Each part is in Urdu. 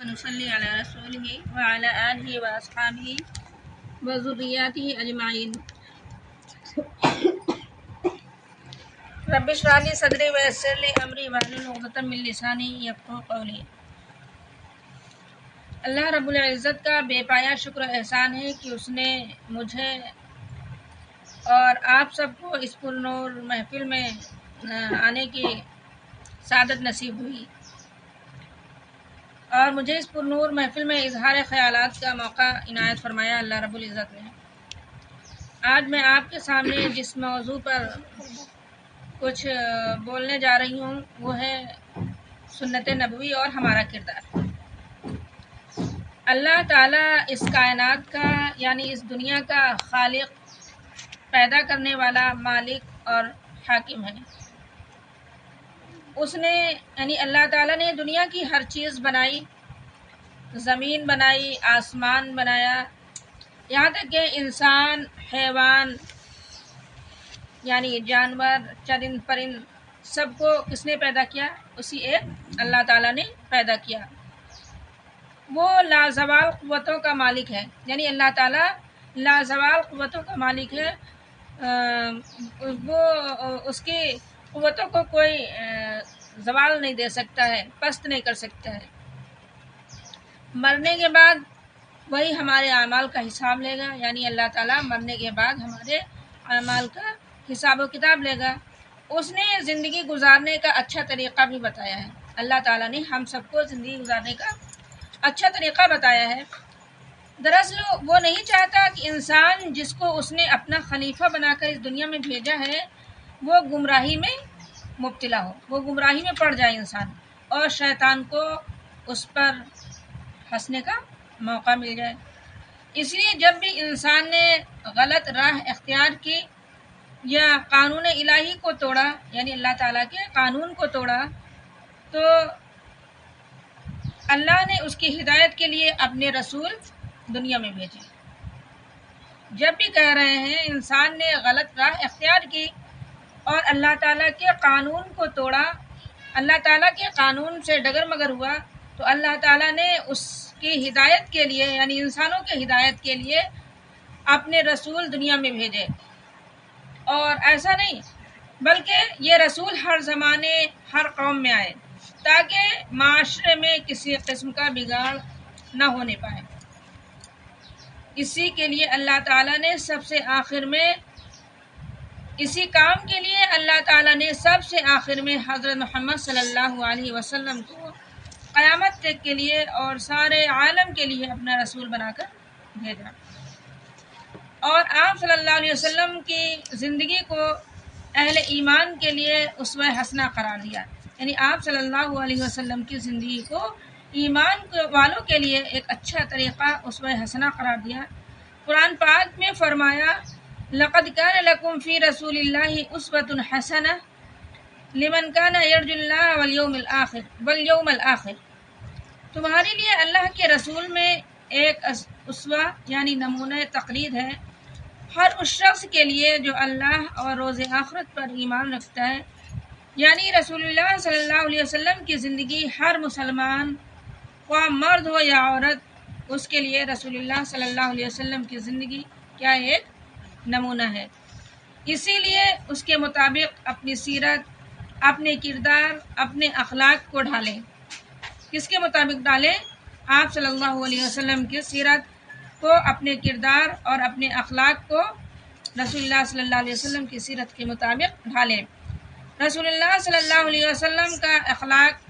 ونصلي على رسوله وعلى آله وأصحابه وذرياته أجمعين رب اشرح لي صدري ويسر لي أمري واحلل عقدة من لساني يفقهوا قولي۔ اللہ رب العزت کا بے پایا شکر و احسان ہے کہ اس نے مجھے اور آپ سب کو اس پرنور محفل میں آنے کی سعادت نصیب ہوئی اور مجھے اس پرنور محفل میں اظہار خیالات کا موقع عنایت فرمایا اللہ رب العزت نے۔ آج میں آپ کے سامنے جس موضوع پر کچھ بولنے جا رہی ہوں وہ ہے سنت نبوی اور ہمارا کردار۔ اللہ تعالیٰ اس کائنات کا یعنی اس دنیا کا خالق، پیدا کرنے والا، مالک اور حاکم ہے۔ اس نے یعنی اللہ تعالیٰ نے دنیا کی ہر چیز بنائی، زمین بنائی، آسمان بنایا، یہاں تک کہ انسان، حیوان یعنی جانور، چرند پرند سب کو کس نے پیدا کیا؟ اسی ایک اللہ تعالیٰ نے پیدا کیا۔ وہ لازوال قوتوں کا مالک ہے، یعنی اللہ تعالیٰ لازوال قوتوں کا مالک ہے۔ وہ اس کی قوتوں کو کوئی زوال نہیں دے سکتا ہے، پست نہیں کر سکتا ہے۔ مرنے کے بعد وہی ہمارے اعمال کا حساب لے گا، یعنی اللہ تعالیٰ مرنے کے بعد ہمارے اعمال کا حساب و کتاب لے گا۔ اس نے زندگی گزارنے کا اچھا طریقہ بھی بتایا ہے۔ اللہ تعالیٰ نے ہم سب کو زندگی گزارنے کا اچھا طریقہ بتایا ہے۔ دراصل وہ نہیں چاہتا کہ انسان جس کو اس نے اپنا خلیفہ بنا کر اس دنیا میں بھیجا ہے وہ گمراہی میں مبتلا ہو، وہ گمراہی میں پڑ جائے انسان، اور شیطان کو اس پر ہنسنے کا موقع مل جائے۔ اس لیے جب بھی انسان نے غلط راہ اختیار کی یا قانون الہی کو توڑا، یعنی اللہ تعالیٰ کے قانون کو توڑا، تو اللہ نے اس کی ہدایت کے لیے اپنے رسول دنیا میں بھیجے۔ جب بھی کہہ رہے ہیں انسان نے غلط راہ اختیار کی اور اللہ تعالیٰ کے قانون کو توڑا، اللہ تعالیٰ کے قانون سے ڈگر مگر ہوا، تو اللہ تعالیٰ نے اس کی ہدایت کے لیے یعنی انسانوں کے ہدایت کے لیے اپنے رسول دنیا میں بھیجے۔ اور ایسا نہیں بلکہ یہ رسول ہر زمانے، ہر قوم میں آئے تاکہ معاشرے میں کسی قسم کا بگاڑ نہ ہونے پائے۔ اسی کے لیے اللہ تعالیٰ نے سب سے آخر میں، اسی کام کے لیے اللہ تعالیٰ نے سب سے آخر میں حضرت محمد صلی اللہ علیہ وسلم کو قیامت تک کے لیے اور سارے عالم کے لیے اپنا رسول بنا کر بھیجا، اور آپ صلی اللہ علیہ وسلم کی زندگی کو اہل ایمان کے لیے اسوہ حسنہ قرار دیا، یعنی آپ صلی اللہ علیہ وسلم کی زندگی کو ایمان والوں کے لیے ایک اچھا طریقہ اسوہ حسنہ قرار دیا۔ قرآن پاک میں فرمایا لقد كان لكم في رسول الله اسوة حسنة لمن كان يرجو الله واليوم الآخر۔ تمہارے لیے اللہ کے رسول میں ایک اسوہ یعنی نمونہ تقلید ہے ہر اس شخص کے لیے جو اللہ اور روز آخرت پر ایمان رکھتا ہے، یعنی رسول اللہ صلی اللہ علیہ وسلم کی زندگی ہر مسلمان خواہ مرد ہو یا عورت، اس کے لیے رسول اللہ صلی اللہ علیہ وسلم کی زندگی کیا ایک نمونہ ہے۔ اسی لیے اس کے مطابق اپنی سیرت، اپنے کردار، اپنے اخلاق کو ڈھالیں۔ کس کے مطابق ڈالیں؟ آپ صلی اللہ علیہ وسلم کی سیرت کو، اپنے کردار اور اپنے اخلاق کو رسول اللہ صلی اللہ علیہ وسلم کی سیرت کے مطابق ڈھالیں۔ رسول اللہ صلی اللہ علیہ وسلم کا اخلاق،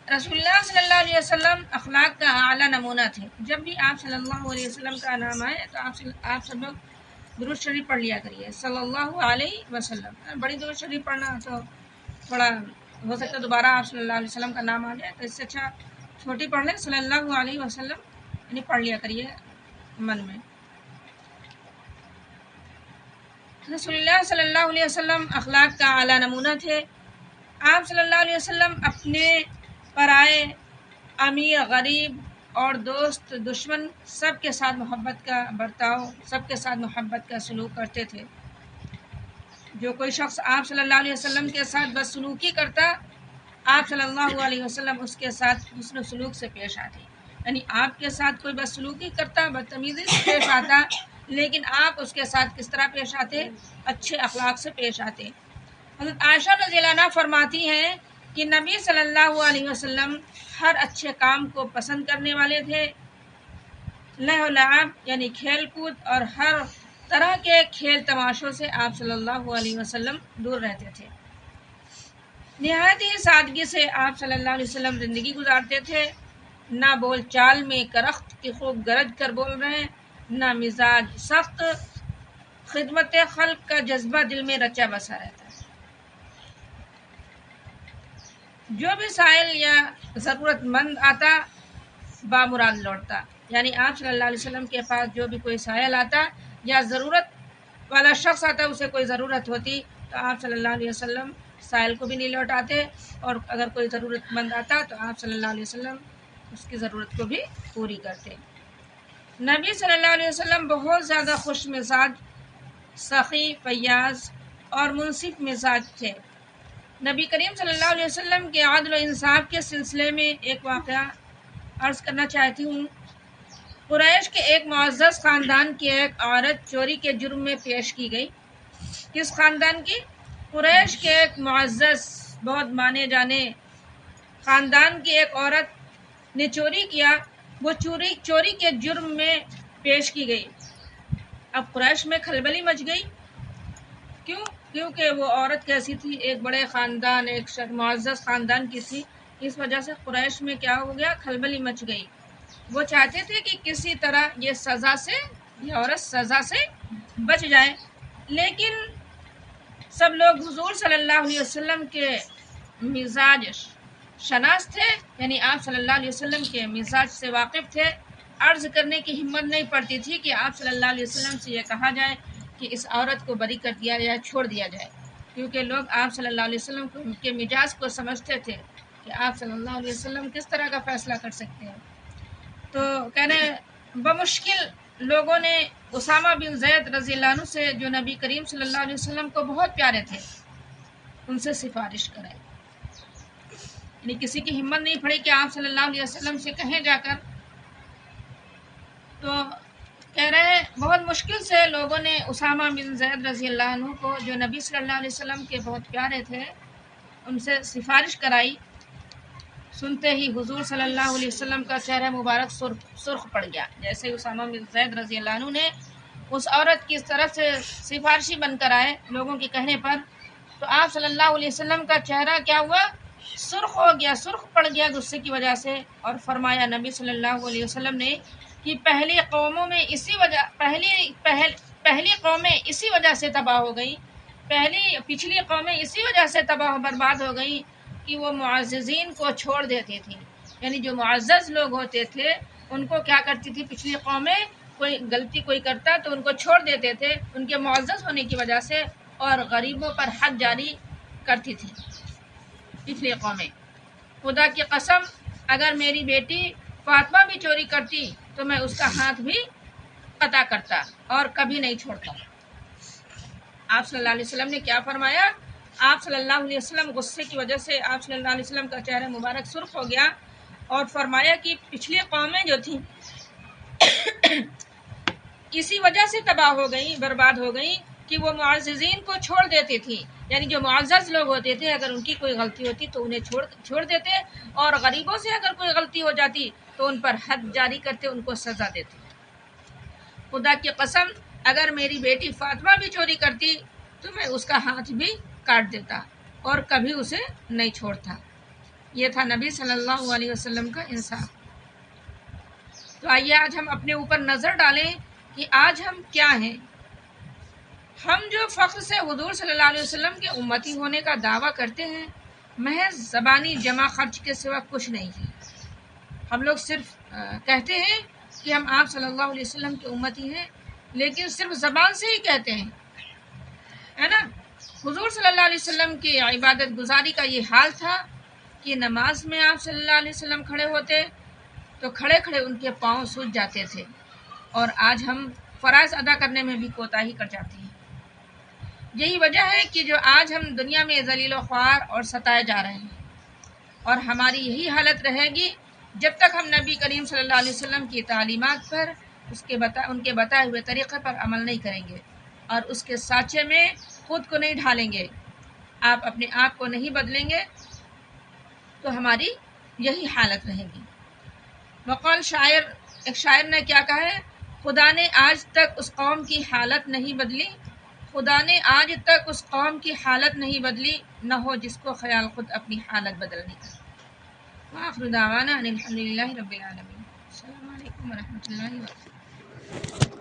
رسول اللہ صلی اللہ علیہ وسلم اخلاق کا اعلیٰ نمونہ تھے۔ جب بھی آپ صلی اللہ علیہ وسلم کا نام آئے تو آپ سب لوگ درود شریف پڑھ لیا کریے صلی اللہ علیہ وسلم۔ بڑی درود شریف پڑھنا تو تھوڑا ہو سکتا ہے دوبارہ آپ صلی اللہ علیہ وسلم کا نام آ جائے، تو اس سے اچھا چھوٹی پڑھ لیں صلی اللہ علیہ وسلم، یعنی پڑھ لیا کریے من میں۔ رسول اللہ صلی اللہ علیہ وسلم اخلاق کا اعلیٰ نمونہ تھے۔ آپ صلی اللہ علیہ وسلم اپنے پرائے، امیر غریب اور دوست دشمن سب کے ساتھ محبت کا برتاؤ، سب کے ساتھ محبت کا سلوک کرتے تھے۔ جو کوئی شخص آپ صلی اللہ علیہ وسلم کے ساتھ بدسلوکی کرتا، آپ صلی اللہ علیہ وسلم اس کے ساتھ حسن سلوک سے پیش آتے، یعنی آپ کے ساتھ کوئی بدسلوکی کرتا، بدتمیزی سے پیش آتا، لیکن آپ اس کے ساتھ کس طرح پیش آتے؟ اچھے اخلاق سے پیش آتے۔ حضرت عائشہ رضی اللہ عنہا فرماتی ہیں کہ نبی صلی اللہ علیہ وسلم ہر اچھے کام کو پسند کرنے والے تھے، لہو و لعب یعنی کھیل کود اور ہر طرح کے کھیل تماشوں سے آپ صلی اللہ علیہ وسلم دور رہتے تھے۔ نہایت ہی سادگی سے آپ صلی اللہ علیہ وسلم زندگی گزارتے تھے، نہ بول چال میں کرخت کی خوب گرج کر بول رہے ہیں، نہ مزاج سخت، خدمت خلق کا جذبہ دل میں رچا بسا رہتا ہے۔ جو بھی سائل یا ضرورت مند آتا بامراد لوٹتا، یعنی آپ صلی اللہ علیہ وسلم کے پاس جو بھی کوئی سائل آتا یا ضرورت والا شخص آتا، اسے کوئی ضرورت ہوتی تو آپ صلی اللہ علیہ وسلم سائل کو بھی نہیں لوٹاتے، اور اگر کوئی ضرورت مند آتا تو آپ صلی اللہ علیہ وسلم اس کی ضرورت کو بھی پوری کرتے۔ نبی صلی اللہ علیہ وسلم بہت زیادہ خوش مزاج، سخی، فیاض اور منصف مزاج تھے۔ نبی کریم صلی اللہ علیہ وسلم کے عدل و انصاف کے سلسلے میں ایک واقعہ عرض کرنا چاہتی ہوں۔ قریش کے ایک معزز خاندان کی ایک عورت چوری کے جرم میں پیش کی گئی۔ کس خاندان کی؟ قریش کے ایک معزز، بہت مانے جانے خاندان کی ایک عورت نے چوری کیا، وہ چوری کے جرم میں پیش کی گئی۔ اب قریش میں کھلبلی مچ گئی، کیونکہ وہ عورت کیسی تھی؟ ایک بڑے خاندان، ایک معزز خاندان کی تھی، اس وجہ سے قریش میں کیا ہو گیا؟ کھلبلی مچ گئی۔ وہ چاہتے تھے کہ کسی طرح یہ عورت سزا سے بچ جائے، لیکن سب لوگ حضور صلی اللہ علیہ وسلم کے مزاج شناس تھے، یعنی آپ صلی اللہ علیہ وسلم کے مزاج سے واقف تھے۔ عرض کرنے کی ہمت نہیں پڑتی تھی کہ آپ صلی اللہ علیہ وسلم سے یہ کہا جائے کہ اس عورت کو بری کر دیا جائے، چھوڑ دیا جائے، کیونکہ لوگ آپ صلی اللہ علیہ وسلم کے مزاج کو سمجھتے تھے کہ آپ صلی اللہ علیہ وسلم کس طرح کا فیصلہ کر سکتے ہیں۔ تو کہنے بمشکل لوگوں نے اسامہ بن زید رضی اللہ عنہ سے، جو نبی کریم صلی اللہ علیہ وسلم کو بہت پیارے تھے، ان سے سفارش کرائی، یعنی کسی کی ہمت نہیں پڑی کہ آپ صلی اللہ علیہ وسلم سے کہیں جا کر، تو کہہ رہے ہیں بہت مشکل سے لوگوں نے اسامہ بن زید رضی اللہ عنہ کو، جو نبی صلی اللہ علیہ وسلم کے بہت پیارے تھے، ان سے سفارش کرائی۔ سنتے ہی حضور صلی اللہ علیہ وسلم کا چہرہ مبارک سرخ پڑ گیا۔ جیسے اسامہ بن زید رضی اللہ عنہ نے اس عورت کی طرف سے سفارشی بن کر آئے لوگوں کے کہنے پر، تو آپ صلی اللہ علیہ وسلم کا چہرہ کیا ہوا؟ سرخ ہو گیا، سرخ پڑ گیا غصے کی وجہ سے، اور فرمایا نبی صلی اللہ علیہ وسلم نے کہ پہلی قومیں اسی وجہ سے تباہ ہو گئی، پچھلی قومیں اسی وجہ سے تباہ و برباد ہو گئی کہ وہ معززین کو چھوڑ دیتی تھی، یعنی جو معزز لوگ ہوتے تھے ان کو کیا کرتی تھی پچھلی قومیں؟ کوئی غلطی کوئی کرتا تو ان کو چھوڑ دیتے تھے ان کے معزز ہونے کی وجہ سے، اور غریبوں پر حد جاری کرتی تھی پچھلی قومیں۔ خدا کی قسم اگر میری بیٹی فاطمہ بھی چوری کرتی تو میں اس کا ہاتھ بھی قطع کرتا اور کبھی نہیں چھوڑتا۔ آپ صلی اللہ علیہ وسلم نے کیا فرمایا؟ آپ صلی اللہ علیہ وسلم غصے کی وجہ سے آپ صلی اللہ علیہ وسلم کا چہرہ مبارک سرخ ہو گیا، اور فرمایا کہ پچھلی قومیں جو تھیں اسی وجہ سے تباہ ہو گئیں، برباد ہو گئیں کہ وہ معززین کو چھوڑ دیتی تھی، یعنی جو معزز لوگ ہوتے تھے اگر ان کی کوئی غلطی ہوتی تو انہیں چھوڑ دیتے، اور غریبوں سے اگر کوئی غلطی ہو جاتی تو ان پر حد جاری کرتے، ان کو سزا دیتے۔ خدا کی قسم اگر میری بیٹی فاطمہ بھی چوری کرتی تو میں اس کا ہاتھ بھی کاٹ دیتا اور کبھی اسے نہیں چھوڑتا۔ یہ تھا نبی صلی اللہ علیہ وسلم کا انصاف۔ تو آئیے آج ہم اپنے اوپر نظر ڈالیں کہ آج ہم کیا ہیں۔ ہم جو فخر سے حضور صلی اللہ علیہ وسلم کے امتی ہونے کا دعویٰ کرتے ہیں، محض زبانی جمع خرچ کے سوا کچھ نہیں ہے۔ ہم لوگ صرف کہتے ہیں کہ ہم آپ صلی اللہ علیہ وسلم کے امتی ہیں، لیکن صرف زبان سے ہی کہتے ہیں، ہے نا؟ حضور صلی اللہ علیہ وسلم کی عبادت گزاری کا یہ حال تھا کہ نماز میں آپ صلی اللہ علیہ وسلم کھڑے ہوتے تو کھڑے کھڑے ان کے پاؤں سوج جاتے تھے، اور آج ہم فرائض ادا کرنے میں بھی کوتاہی کر جاتے ہیں۔ یہی وجہ ہے کہ جو آج ہم دنیا میں ذلیل و خوار اور ستائے جا رہے ہیں۔ اور ہماری یہی حالت رہے گی جب تک ہم نبی کریم صلی اللہ علیہ وسلم کی تعلیمات پر ان کے بتائے ہوئے طریقے پر عمل نہیں کریں گے اور اس کے سانچے میں خود کو نہیں ڈھالیں گے، آپ اپنے آپ کو نہیں بدلیں گے، تو ہماری یہی حالت رہے گی۔ وقال ایک شاعر نے کیا کہا ہے، خدا نے آج تک اس قوم کی حالت نہیں بدلی، خدا نے آج تک اس قوم کی حالت نہیں بدلی، نہ ہو جس کو خیال خود اپنی حالت بدلنے کا۔ وآخر دعوانا ان الحمد للہ رب العالمین۔ السلام علیکم ورحمۃ اللہ وبرکاتہ۔